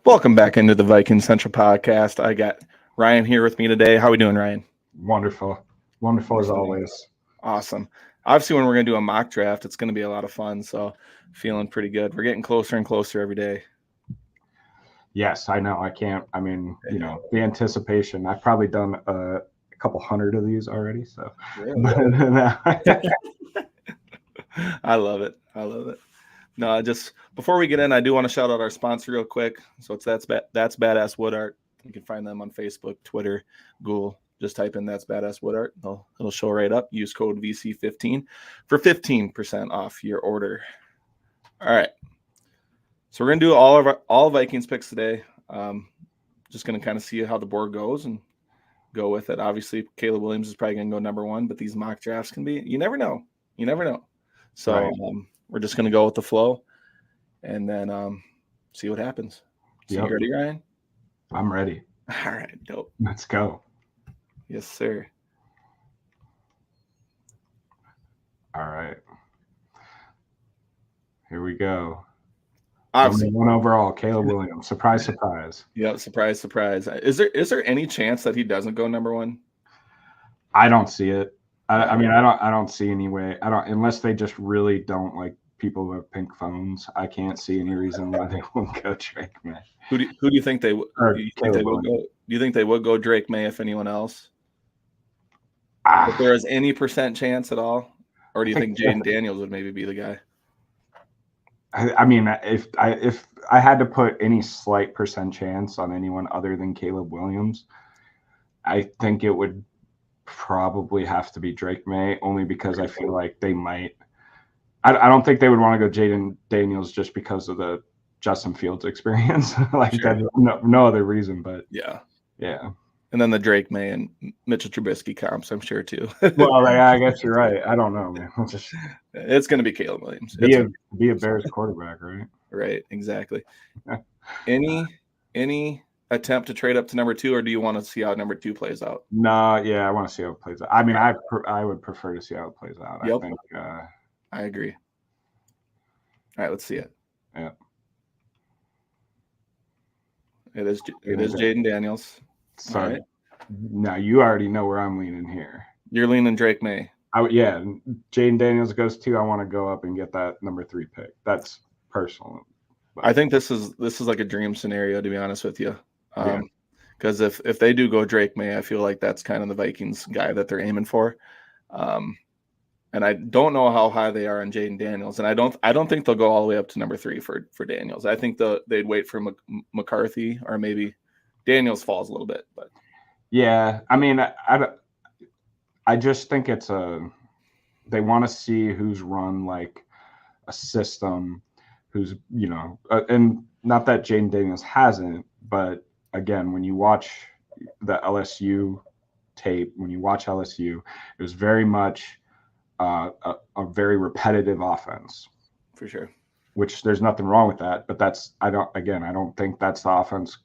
Welcome back into the Vikings Central Podcast. I got Ryan here with me today. How are we doing, Ryan? Wonderful. Wonderful as always. Awesome. Obviously, when we're going to do a mock draft, it's going to be a lot of fun. So feeling pretty good. We're getting closer and closer every day. Yes, I know. The anticipation. I've probably done a couple hundred of these already. So I love it. No, just before we get in, I do want to shout out our sponsor real quick. So it's That's Badass Wood Art. You can find them on Facebook, Twitter, Google. Just type in That's Badass Wood Art. It'll show right up. Use code VC15 for 15% off your order. All right. So we're gonna do all Vikings picks today. Just gonna kind of see how the board goes and go with it. Obviously, Caleb Williams is probably gonna go number one, but these mock drafts can be. You never know. So. Right. We're just going to go with the flow and then see what happens. So You ready, Ryan? I'm ready. All right, dope. Let's go. Yes, sir. All right. Here we go. Obviously, number one overall, Caleb Williams. Surprise, surprise. Yep, surprise, surprise. Is there any chance that he doesn't go number one? I don't see it. I don't see any way. Unless they just really don't like people who have pink phones. I can't see any reason why they won't go Drake May. Who do you think they would? Do you think they would go Drake May if anyone else? If there is any percent chance at all, or do you think Jaden Daniels would maybe be the guy? If I had to put any slight percent chance on anyone other than Caleb Williams, I think it would probably have to be Drake May, only because I feel like they might. I don't think they would want to go Jaden Daniels just because of the Justin Fields experience. That, no other reason, but yeah. And then the Drake May and Mitchell Trubisky comps, I'm sure too. Well, I guess you're right. I don't know, man. It's going to be Caleb Williams. Be a Bears quarterback, right? Right, exactly. Any attempt to trade up to number two, or do you want to see how number two plays out? No, yeah, I want to see how it plays out. I would prefer to see how it plays out. Yep. I think I agree. All right, let's see it. Yeah. It is Jaden Daniels. So right. Now you already know where I'm leaning here. You're leaning Drake May. Jaden Daniels goes 2. I want to go up and get that number 3 pick. That's personal. But I think this is like a dream scenario, to be honest with you. Because if they do go Drake May, I feel like that's kind of the Vikings guy that they're aiming for. And I don't know how high they are on Jaden Daniels, and I don't think they'll go all the way up to number 3 for Daniels. I think they'd wait for McCarthy, or maybe Daniels falls a little bit. But yeah, I just think it's they want to see who's run like a system, who's and not that Jaden Daniels hasn't, but again, when you watch the LSU tape, it was very much a very repetitive offense. For sure. Which there's nothing wrong with that, but I don't think that's the offense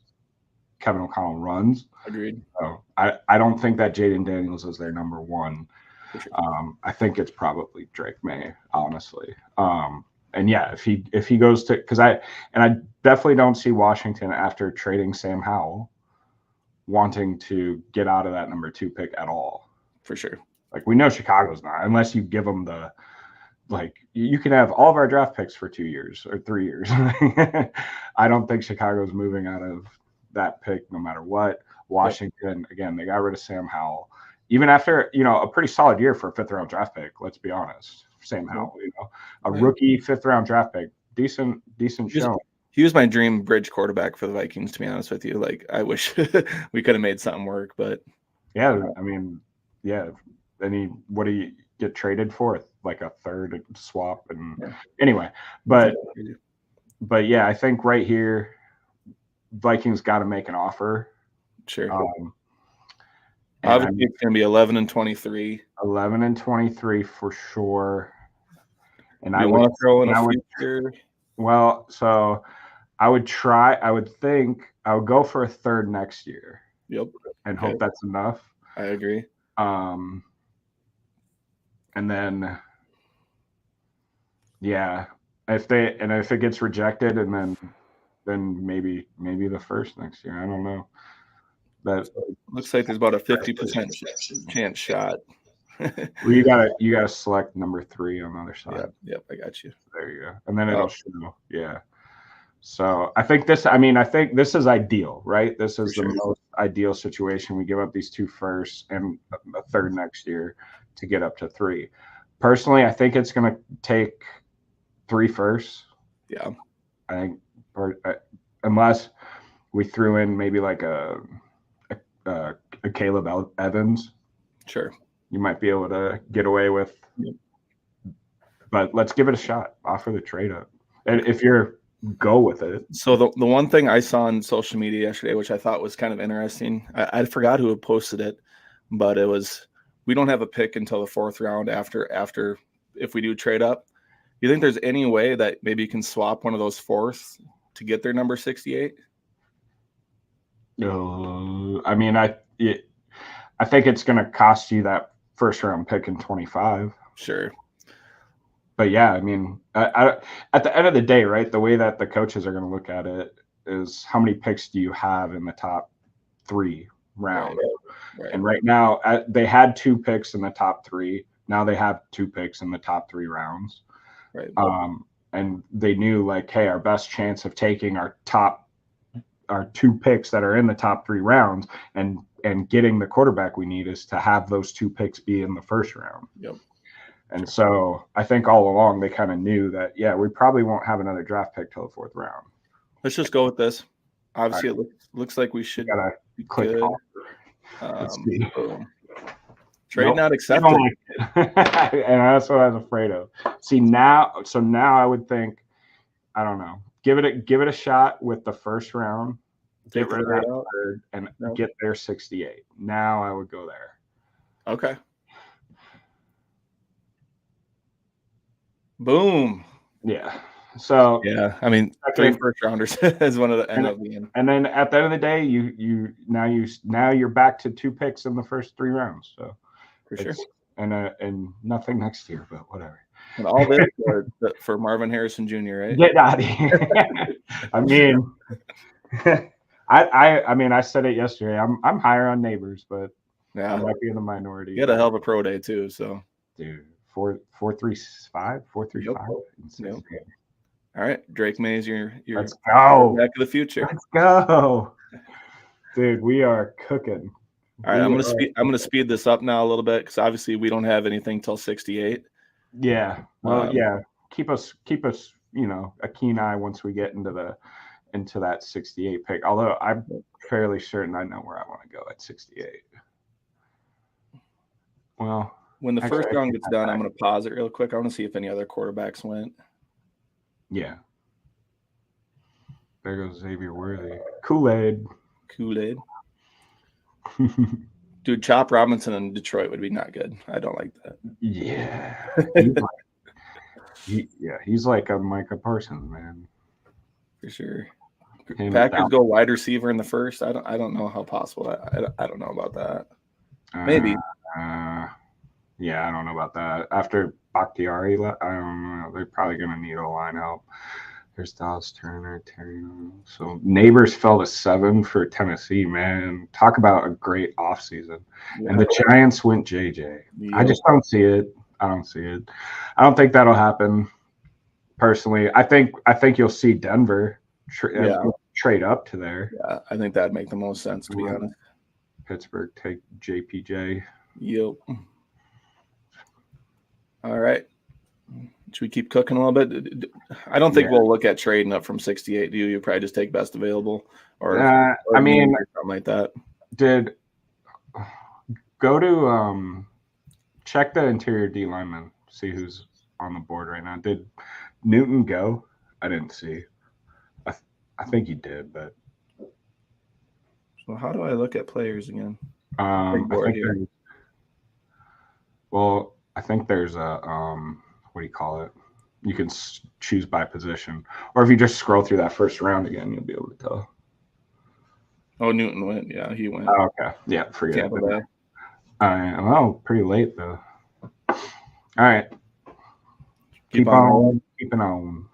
Kevin O'Connell runs. Agreed. So I don't think that Jaden Daniels is their number one. For sure. I think it's probably Drake May, honestly. And yeah, if he goes to, because I definitely don't see Washington, after trading Sam Howell, wanting to get out of that number 2 pick at all. For sure. Like, we know Chicago's not, unless you give them you can have all of our draft picks for 2 years or 3 years. I don't think Chicago's moving out of that pick no matter what. Washington, again, they got rid of Sam Howell. Even after, a pretty solid year for a 5th-round draft pick, let's be honest. Sam Howell, rookie 5th-round draft pick, decent show. He was my dream bridge quarterback for the Vikings, to be honest with you. Like, I wish we could have made something work, but yeah, Then what do you get traded for? Like a third swap, and anyway, but yeah, I think right here, Vikings got to make an offer. Sure. Obviously, it's going to be 11 and 23. 11 and 23 for sure. And I want to throw in a future. Well, so I would think I would go for a third next year. Yep. And hope that's enough. I agree. And then, yeah, if it gets rejected, and then then maybe the first next year. I don't know. That looks like there's about a 50% chance shot. well, you gotta select number 3 on the other side. Yep, I got you. There you go, and then it'll show. Yeah. So I think this is ideal, right? This is the most ideal situation. We give up these 2 firsts and a third next year to get up to 3. Personally, I think it's going to take 3 firsts. Yeah. I think, unless we threw in maybe like a Caleb Evans. Sure. You might be able to get away with. Yep. But let's give it a shot. Offer the trade up, and if you're go with it. So the one thing I saw on social media yesterday, which I thought was kind of interesting, I forgot who had posted it, but it was, we don't have a pick until the 4th round after if we do trade up. You think there's any way that maybe you can swap one of those 4ths to get their number 68? I mean, I think it's going to cost you that 1st round pick in 25. Sure. But yeah, I mean, at the end of the day, right, the way that the coaches are going to look at it is how many picks do you have in the top 3 rounds? Right. And right now, they had 2 picks in the top 3. Now they have 2 picks in the top 3 rounds. Right. And they knew, like, hey, our best chance of taking our 2 picks that are in the top 3 rounds and getting the quarterback we need is to have those 2 picks be in the 1st round. Yep. And so I think all along they kind of knew that, yeah, we probably won't have another draft pick till the 4th round. Let's just go with this. Obviously, it looks like we should. Gotta click off. Trade not accepted. And that's what I was afraid of. See, now I would think, I don't know, give it a shot with the 1st round, get rid of that 3rd, and get their 68. Now I would go there. Okay. Boom. Yeah. So yeah, I mean, 3 first rounders is one of the end up being. And then at the end of the day, now you're back to 2 picks in the first 3 rounds. So for sure. And nothing next year, but whatever. And all this for Marvin Harrison Jr., right? Get out of here. I mean, I mean, I said it yesterday. I'm higher on Neighbors, but I might be in the minority. You had a hell of a pro day too, so. Dude, 4.35, 4.35. Yep. All right, Drake Mays, your let's go back of the future. Let's go, dude. We are cooking. All right, I'm gonna speed this up now a little bit because obviously we don't have anything till 68. Yeah. Well, yeah. Keep us, a keen eye once we get into that 68 pick. Although I'm fairly certain I know where I want to go at 68. Well, when the first round gets done, I'm going to pause it real quick. I want to see if any other quarterbacks went. Yeah. There goes Xavier Worthy. Kool-Aid. Dude, Chop Robinson in Detroit would be not good. I don't like that. Yeah. He's like a Micah Parsons, man. For sure. Packers go wide receiver in the 1st. I don't know how possible that. I don't know about that. Maybe. Yeah, I don't know about that. After Bakhtiari, I don't know. They're probably going to need O-line help. There's Dallas Turner, Terry. So Neighbors fell to 7 for Tennessee, man. Talk about a great offseason. Yeah. And the Giants went JJ. Yeah. I just don't see it. I don't think that'll happen. Personally, I think you'll see Denver trade up to there. Yeah, I think that'd make the most sense, to be honest. Pittsburgh take JPJ. Yep. All right. Should we keep cooking a little bit? I don't think we'll look at trading up from 68. Do you? You probably just take best available, or I mean, something like that. Go to check the interior D lineman, see who's on the board right now. Did Newton go? I didn't see. I think he did, but. So how do I look at players again? I think there's a what do you call it? You can choose by position, or if you just scroll through that 1st round again, you'll be able to tell. Oh, Newton went. Yeah, he went. Oh, okay. Yeah, forget it. Oh, pretty late though. All right. Keep on keeping on.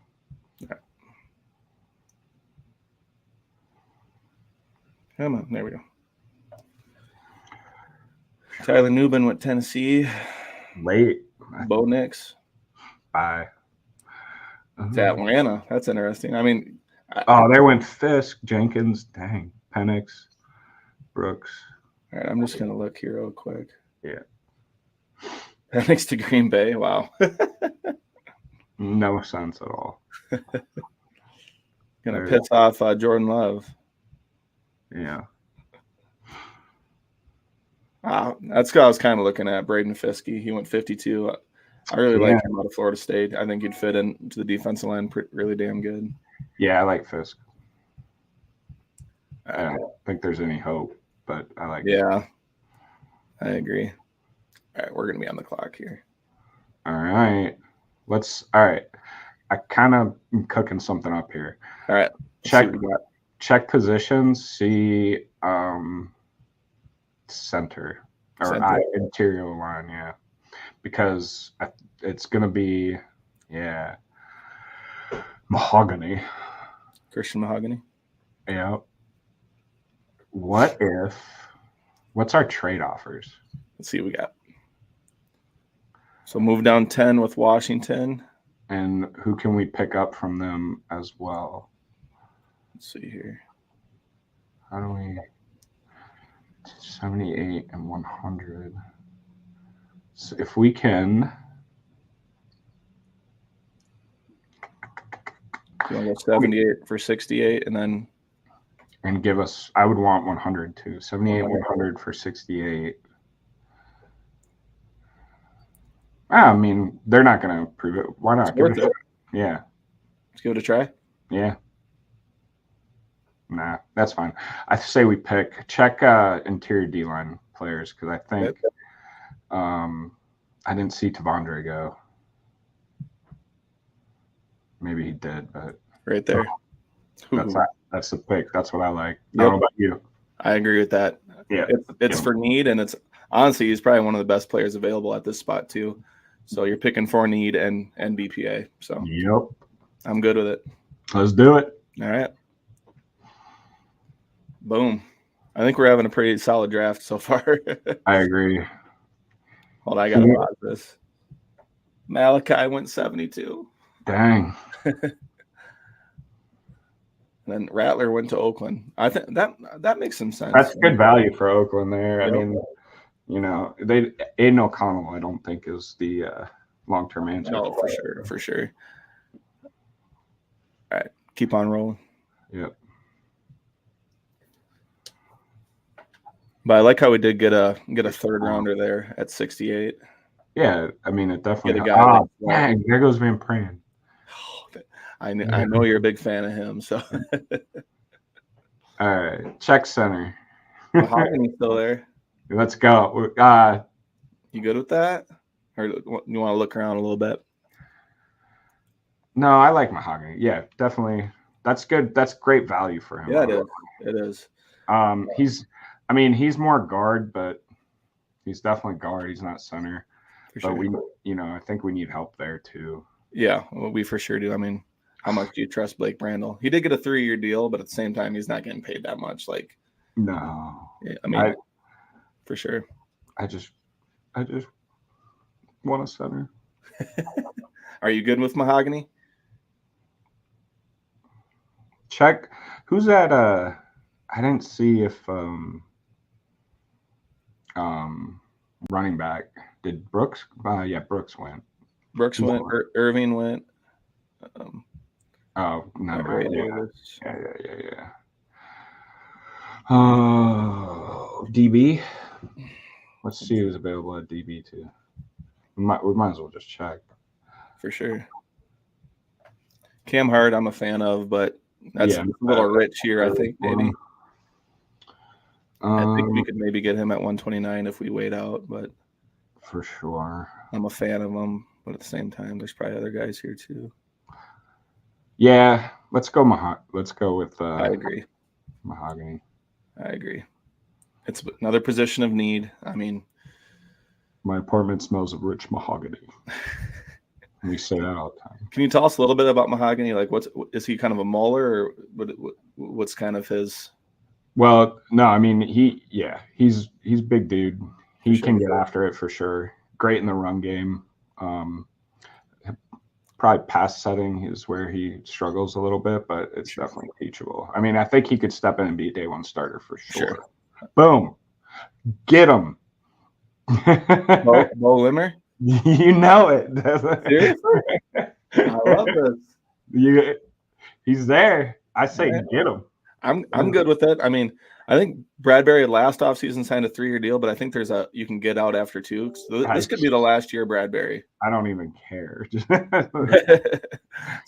Come on, there we go. Tyler Newbin went Tennessee. Late. Bo Nix. Bye. To Atlanta. That's interesting. I mean, there went Fisk, Jenkins, dang, Penix, Brooks. All right, I'm just gonna look here real quick. Yeah. Penix to Green Bay. Wow. No sense at all. Gonna piss off Jordan Love. Yeah. That's what I was kind of looking at. Braden Fiske. He went 52. I really like him out of Florida State. I think he'd fit into the defensive line really damn good. Yeah, I like Fisk. I don't think there's any hope, but I like it. Yeah, I agree. All right, we're going to be on the clock here. All right. All right. I kind of am cooking something up here. All right. Check positions, see center or interior line, yeah. Because it's going to be, Mahogany. Christian Mahogany. Yeah. What's our trade offers? Let's see what we got. So move down 10 with Washington. And who can we pick up from them as well? Let's see here. How do we 78 and 100? So if we can, you want to go 78 for 68 and give us, I would want 100 too. 78, 100 for 68. I mean, they're not going to prove it. Why not? Give it yeah. Let's give it a try. Yeah. Nah, that's fine. I say we check interior D-line players because I think I didn't see Tavondre go. Maybe he did, but right there. That's the pick. That's what I like. Yep. I don't know about you. I agree with that. Yeah. It's for need, and it's honestly he's probably one of the best players available at this spot too. So you're picking for need and BPA. So yep. I'm good with it. Let's do it. All right. Boom. I think we're having a pretty solid draft so far. I agree. Hold on, I got to pause this. Malachi went 72. Dang. Then Rattler went to Oakland. I think that makes some sense. That's good value for Oakland there. Yep. I mean, Aiden O'Connell, I don't think is the long-term answer. No, for sure. All right, keep on rolling. Yep. But I like how we did get a third rounder there at 68. Yeah, I mean it definitely. Dang, there goes Van Pran. I know you're a big fan of him, so. All right, check center. Mahogany's still there. Let's go. You good with that, or you want to look around a little bit? No, I like Mahogany. Yeah, definitely. That's good. That's great value for him. Yeah, it is. He's more guard, but he's definitely guard. He's not center. For sure. But I think we need help there too. Yeah, well, we for sure do. I mean, how much do you trust Blake Brandel? He did get a 3-year deal, but at the same time, he's not getting paid that much. No. Yeah, I mean, for sure. I just want a center. Are you good with Mahogany? Check. Who's that? I didn't see if running back did Brooks. Brooks went. Brooks went. Irving went. No. Right, yeah. DB. Let's see who's available at DB too. We might as well just check. For sure. Cam Hart, I'm a fan of, but that's a little rich here, I think, maybe. I think we could maybe get him at 129 if we wait out, but for sure. I'm a fan of him, but at the same time, there's probably other guys here too. Yeah, let's go with I agree. Mahogany. I agree. It's another position of need. I mean, my apartment smells of rich mahogany. We say that all the time. Can you tell us a little bit about Mahogany? Like, is he kind of a mauler, or what's kind of his? Well, no, I mean he's big dude. He For can sure. get after it for sure. Great in the run game. Probably pass setting is where he struggles a little bit, but it's definitely teachable. I mean, I think he could step in and be a day one starter for sure. Boom, get him. Bo Limmer? You know it. Seriously? I love this. He's there. I say Right. get him. I'm good with it. I mean, I think Bradbury last offseason signed a 3-year deal, but I think you can get out after 2. So this could be the last year Bradbury. I don't even care.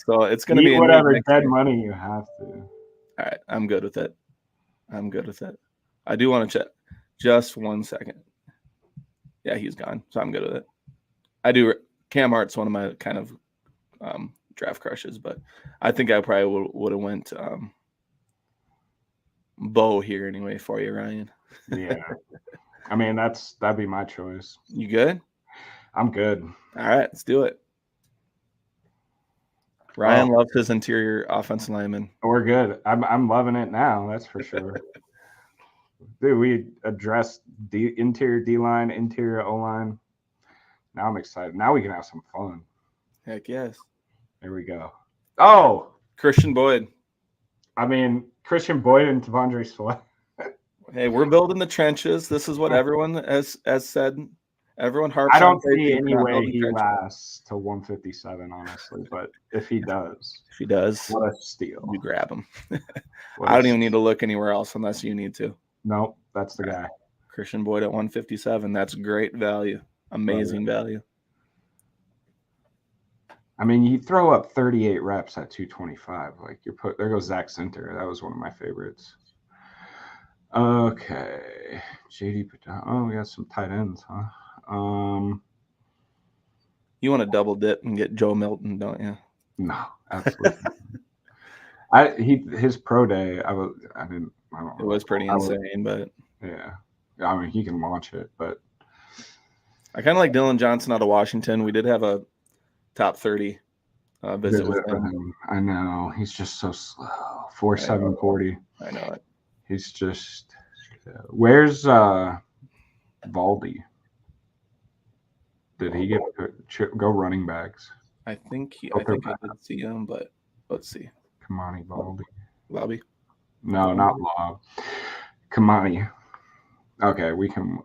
So it's going to be whatever dead money you have to. All right, I'm good with it. I do want to check. Just 1 second. Yeah, he's gone, so I'm good with it. I do. Cam Hart's one of my kind of draft crushes, but I think I probably would have went Bo here anyway for you, Ryan. Yeah. I mean, that'd be my choice. You good? I'm good. All right, let's do it. Ryan loves his interior offensive lineman. We're good. I'm loving it now. That's for sure. Dude, we addressed the interior D line, interior O line. Now I'm excited. Now we can have some fun. Heck yes. There we go. Oh, Christian Boyd. I mean, Christian Boyd and T'Vondre Sweat. Hey, we're building the trenches. This is what everyone has said. Everyone harps on. I don't see any way he lasts to 157, honestly. But if he does, what a steal! You grab him. I don't even need to look anywhere else unless you need to. Nope, that's the guy. Christian Boyd at 157. That's great value. Amazing value. I mean, you throw up 38 reps at 225. Like there goes Zach Center. That was one of my favorites. Okay, JD. Oh, we got some tight ends, huh? You want to double dip and get Joe Milton, don't you? No, absolutely. His pro day. I don't know. It was pretty insane, but yeah, I mean he can launch it, but I kind of like Dylan Johnson out of Washington. We did have a top 30 visit with him. I know he's just so slow. 4.740. I know it. He's just. Where's Valdi? Did he go running backs? I think I did see him, but let's see. Kamani Valdi. Lobby? No, not Lob. Kamani. Okay, we can.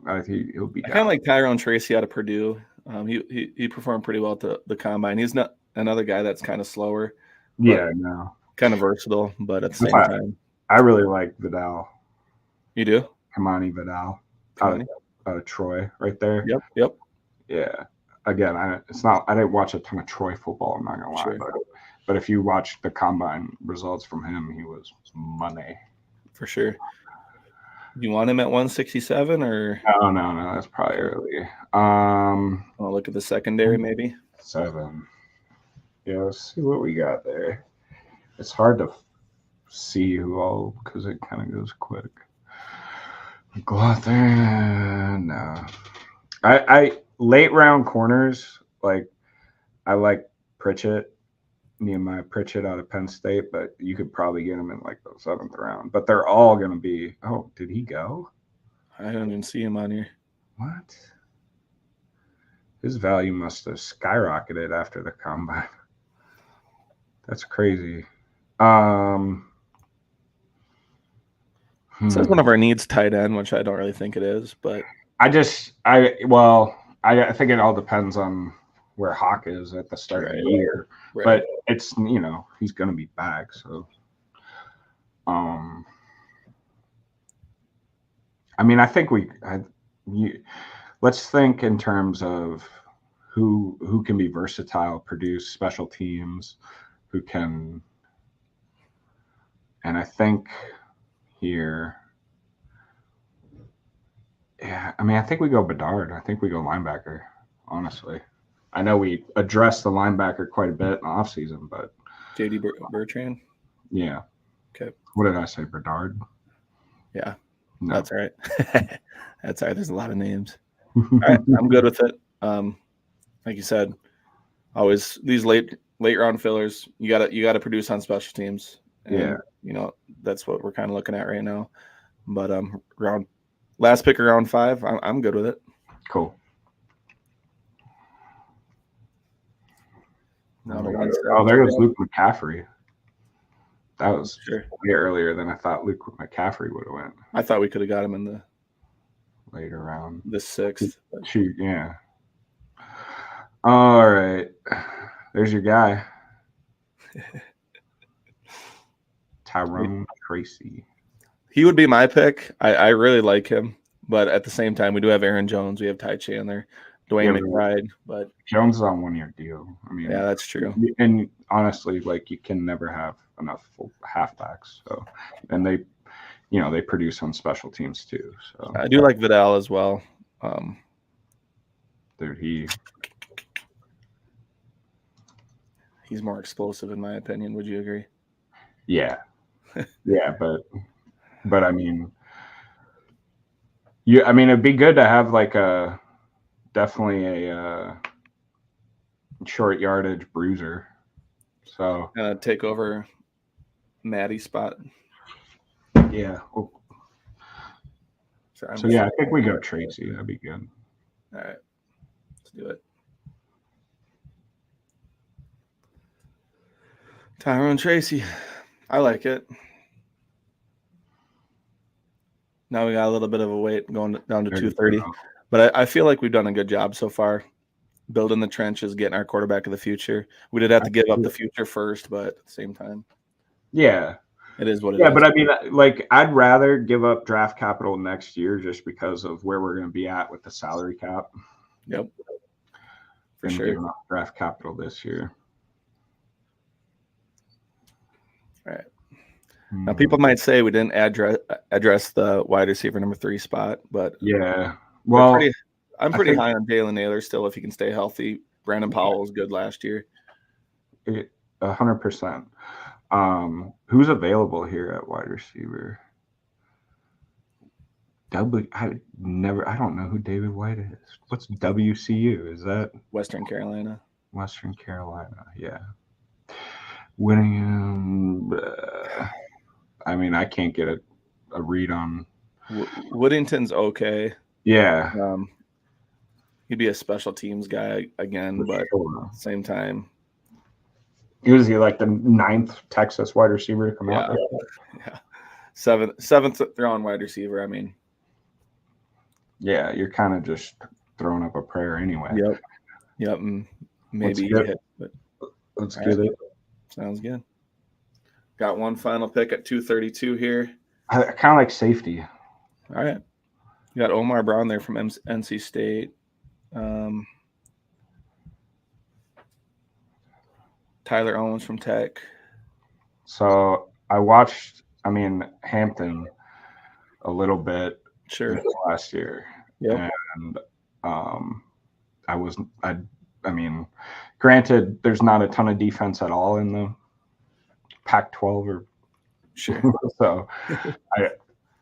He'll be. I kind of like Tyrone Tracy out of Purdue. He performed pretty well at the combine. He's not another guy that's kind of slower. Yeah, no. Kind of versatile, but at the same time, I really like Vidal. You do? Kamani Vidal out of Troy, right there. Yep. Yeah. Again, I didn't watch a ton of Troy football. I'm not gonna lie, but if you watch the combine results from him, he was money for sure. You want him at 167 or? No, that's probably early. I'll look at the secondary, maybe 7. Yeah, let's see what we got there. It's hard to see who all because it kind of goes quick. Go out there. No, I late round corners like I like Pritchett. Nehemiah Pritchett out of Penn State, but you could probably get him in like the 7th round. But they're all going to be. Oh, did he go? I don't even see him on here. What? His value must have skyrocketed after the combine. That's crazy. So it's one of our needs tight end, which I don't really think it is, but I think it all depends on where Hawk is at the start of the year. Right. But it's he's going to be back, so I mean, I think let's think in terms of who can be versatile, produce special teams, who can, and I think here, yeah, I mean, I think we go Bedard. I think we go linebacker, honestly. I know we addressed the linebacker quite a bit in the offseason, but JD Bertrand? Yeah. Okay. What did I say, Bedard? Yeah. No. That's all right. That's all right. There's a lot of names. All right. I'm good with it. Like you said, always these late round fillers, you gotta produce on special teams. And, that's what we're kind of looking at right now. But last pick of round 5, I'm good with it. Cool. Now there goes Luke McCaffrey. That was sure. way earlier than I thought Luke McCaffrey would have went. I thought we could have got him in the later round. The 6th. Shoot, yeah. All right. There's your guy. Tyrone Tracy. He would be my pick. I really like him. But at the same time, we do have Aaron Jones. We have Ty Chandler, Dwayne McBride. But Jones is on 1-year deal. I mean, yeah, that's true. And honestly, like, you can never have enough halfbacks. So, and they produce on special teams too. So I do like Vidal as well. Dude, he's more explosive in my opinion. Would you agree? Yeah, yeah, but I mean, it'd be good to have like definitely a short yardage bruiser. So take over Maddie's spot. Yeah. So yeah, I think we go Tracy. That'd be good. All right, let's do it. Tyrone Tracy, I like it. Now we got a little bit of a weight going down to 230, but I feel like we've done a good job so far, building the trenches, getting our quarterback of the future. We did have to give up the future first, but at the same time, yeah. It is what it is. Yeah, but I mean, like, I'd rather give up draft capital next year just because of where we're going to be at with the salary cap. Yep. For than sure. giving up draft capital this year. All right. Now, people might say we didn't address the wide receiver number 3 spot, but yeah. Well, I'm pretty high on Jalen Naylor still if he can stay healthy. Brandon Powell was good last year. 100%. Who's available here at wide receiver? I don't know who David White is. What's WCU? Is that Western Carolina? Western Carolina, yeah. Winning. I mean, I can't get a read on. Woodington's okay. Yeah. He'd be a special teams guy again, but at the same time. Was he like the 9th Texas wide receiver to come out there? Yeah. Seventh round wide receiver. I mean. Yeah, you're kind of just throwing up a prayer anyway. Yep. Maybe you hit. But let's get it. Sounds good. Got one final pick at 232 here. I kind of like safety. All right. You got Omar Brown there from NC State. Tyler Owens from Tech. So I watched, Hampton a little bit last year. Yeah. And granted, there's not a ton of defense at all in the Pac-12 or so I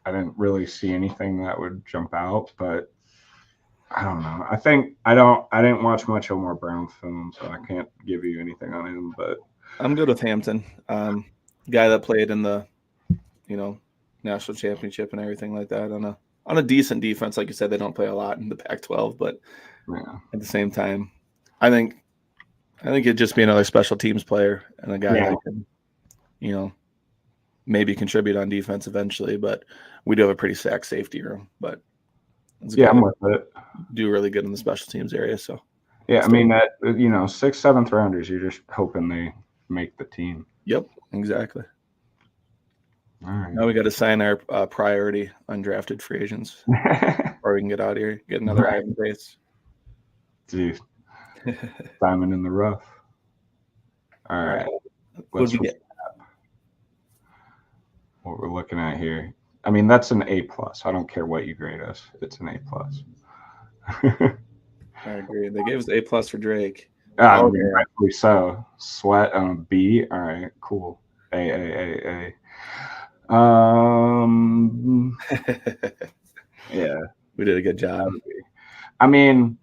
didn't really see anything that would jump out, but I don't know. I didn't watch much Omar Brown film, so I can't give you anything on him, but I'm good with Hampton. Guy that played in the, national championship and everything like that on a decent defense. Like you said, they don't play a lot in the Pac-12, but at the same time, I think it'd just be another special teams player and a guy that can, maybe contribute on defense eventually. But we do have a pretty stacked safety room. But I'm with it. Do really good in the special teams area. So yeah, I mean that 6th, 7th rounders, you're just hoping they make the team. Yep, exactly. All right. Now we got to sign our priority undrafted free agents, or we can get out of here, get another Ivan Pace. Dude, diamond in the rough. All right. What do we get? What we're looking at here. I mean, that's an A+. I don't care what you grade us. It's an A+. I agree. They gave us A+ for Drake. Rightfully so. Sweat on a B. All right, cool. A. Yeah, we did a good job. I mean,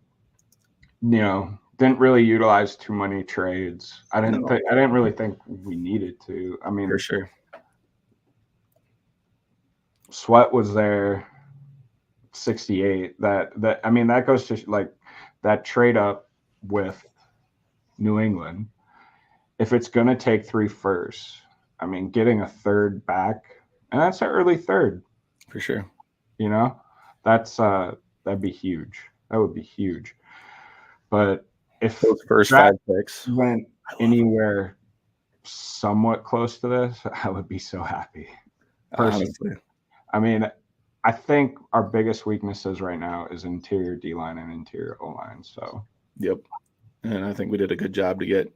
didn't really utilize too many trades. I didn't really think we needed to. I mean, for sure. Sweat was there 68. That I mean, that goes to like that trade up with New England. If it's going to take 3 firsts, I mean, getting a third back, and that's an early third, For sure. you know, that'd be huge. That would be huge. But if Those first draft 5 picks went anywhere somewhat close to this, I would be so happy. Personally. Honestly. I mean, I think our biggest weaknesses right now is interior D line and interior O line. So, yep. And I think we did a good job to get,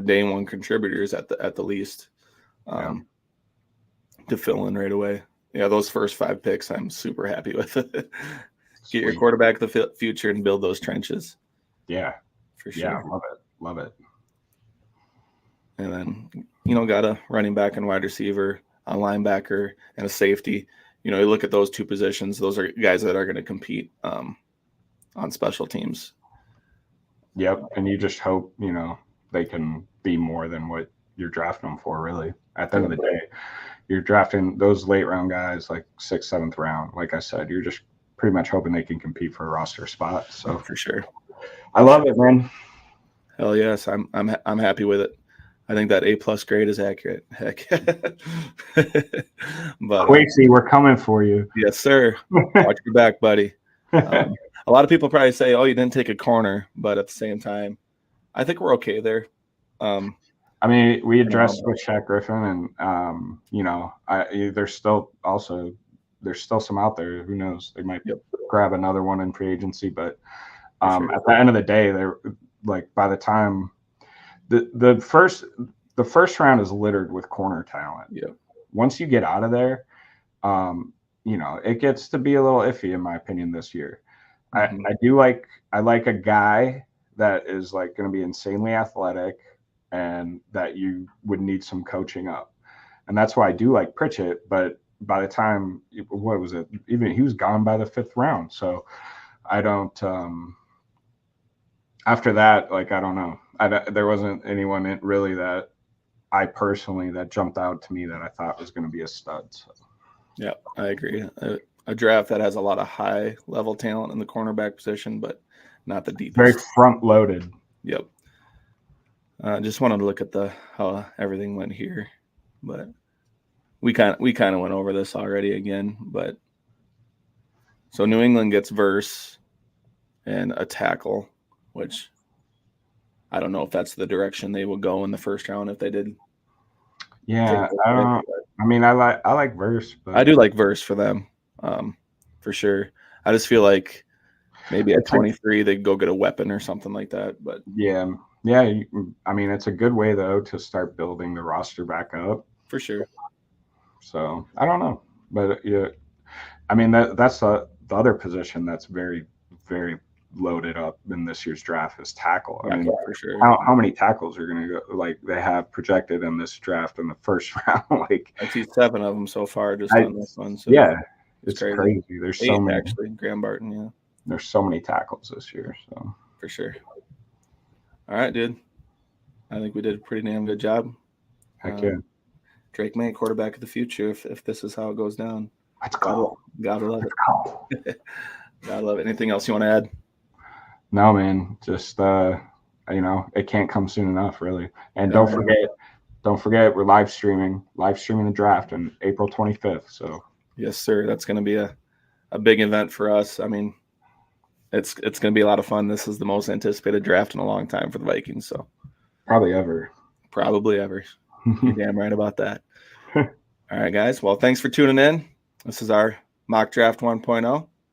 day one contributors at the least, to fill in right away. Yeah, those first 5 picks, I'm super happy with. Get your quarterback the future and build those trenches. Yeah, for sure. Yeah, love it. And then, got a running back and wide receiver, a linebacker, and a safety. You look at those 2 positions; those are guys that are going to compete on special teams. Yep, and you just hope they can be more than what you're drafting them for. Really, at the end of the day, you're drafting those late round guys like 6th, 7th round. Like I said, you're just pretty much hoping they can compete for a roster spot. So for sure, I love it, man. Hell yes, I'm happy with it. I think that A+ grade is accurate. Heck, but Quasey, we're coming for you. Yes, sir. Watch your back, buddy. A lot of people probably say, "Oh, you didn't take a corner," but at the same time, I think we're okay there. I mean, we addressed with Shaq Griffin, and there's still some out there. Who knows? They might grab another one in free agency, but at the end of the day, they're like by the time the first round is littered with corner talent. Yeah. Once you get out of there, it gets to be a little iffy in my opinion this year. Mm-hmm. I like a guy that is like going to be insanely athletic and that you would need some coaching up. And that's why I do like Pritchett, but by the time, what was it? Even he was gone by the 5th round. So I don't, after that, like, I don't know. There wasn't anyone really that I personally that jumped out to me that I thought was going to be a stud. So. Yeah, I agree. A draft that has a lot of high level talent in the cornerback position, but not the deepest. Very front loaded. Yep. Just wanted to look at how everything went here, but we kind of went over this already again. But so New England gets Verse and a tackle, which I don't know if that's the direction they will go in the first round if they did. Yeah, I mean, I like Verse, but I do like Verse for them, for sure. I just feel like maybe at 23 they'd go get a weapon or something like that. But yeah. I mean, it's a good way though to start building the roster back up. For sure. So I don't know, but yeah, I mean that's the other position that's very, very loaded up in this year's draft is tackle. I mean, for sure. How many tackles are going to go? Like they have projected in this draft in the first round. Like I see 7 of them so far just on this one. So yeah, it's crazy. There's 8, so many. Actually, Graham Barton. Yeah. There's so many tackles this year. So for sure. All right, dude. I think we did a pretty damn good job. Heck yeah. Drake May, quarterback of the future, if this is how it goes down. Let's go. Gotta love it. Gotta love it. Anything else you want to add? No, man. Just it can't come soon enough, really. And don't forget, we're live streaming the draft on April 25th. So yes, sir. That's going to be a big event for us. I mean, it's going to be a lot of fun. This is the most anticipated draft in a long time for the Vikings. So probably ever. You're damn right about that. All right, guys. Well, thanks for tuning in. This is our mock draft 1.0.